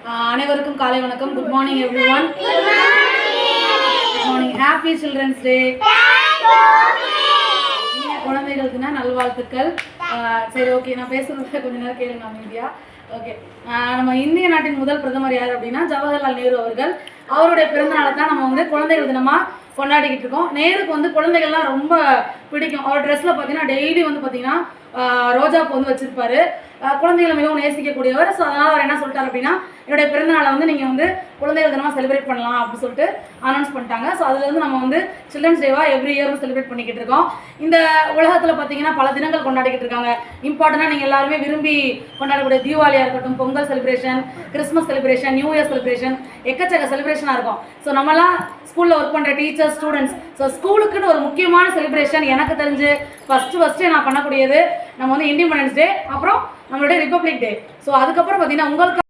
அனைவருக்கும் காலை வணக்கம். Good morning everyone. Good morning. Happy children's day. குழந்தைகளுக்குன்னா நல்வாழ்த்துக்கள். சரி, ஓகே, நான் பேசுறதுல கொஞ்ச நேரம் கேளுங்க அமைதியா. ஓகே, நம்ம இந்திய நாட்டின் முதல் பிரதமர் யார் அப்படின்னா ஜவஹர்லால் நேரு அவர்கள். அவருடைய பிறந்த நாளை தான் நம்ம குழந்தைகள் தினமாக கொண்டாடிக்கிட்டு இருக்கோம். நேருக்கு குழந்தைகள்லாம் ரொம்ப பிடிக்கும். அவர் ட்ரெஸ்ஸில் பார்த்தீங்கன்னா டெய்லி பார்த்தீங்கன்னா ரோஜாப்பூ வச்சிருப்பாரு. குழந்தைகளை மிகவும் நேசிக்கக்கூடியவர். ஸோ அதனால் அவர் என்ன சொல்லிட்டார் அப்படின்னா, என்னுடைய பிறந்தநாளை நீங்கள் குழந்தைகள் தினமாக செலிப்ரேட் பண்ணலாம் அப்படின்னு சொல்லிட்டு அனௌன்ஸ் பண்ணிட்டாங்க. ஸோ அதுலேருந்து நம்ம சில்ட்ரன்ஸ் டேவாக எவ்ரி இயரும் செலிப்ரேட் பண்ணிக்கிட்டு இருக்கோம். இந்த உலகத்தில் பார்த்தீங்கன்னா பல தினங்கள் கொண்டாடிக்கிட்டு இருக்காங்க. இம்பார்ட்டண்டாக நீங்கள் எல்லாருமே விரும்பி கொண்டாடக்கூடிய தீபாவளியாக இருக்கட்டும், Pongal celebration, Christmas celebration, new year celebration, எக்கச்சக்க செலிப்ரேஷனாக இருக்கும். ஸோ நம்மலாம் ஸ்கூலில் ஒர்க் பண்ணுற டீச்சர்ஸ், ஸ்டூடெண்ட்ஸ், ஸோ ஸ்கூலுக்குன்னு ஒரு முக்கியமான செலிப்ரேஷன் எனக்கு தெரிஞ்சு ஃபஸ்ட்டு நான் பண்ணக்கூடியது நம்ம இண்டிபெண்டன்ஸ் டே, அப்புறம் நம்மளுடைய ரிப்பப்ளிக் டே. ஸோ அதுக்கப்புறம் பார்த்தீங்கன்னா உங்களுக்கு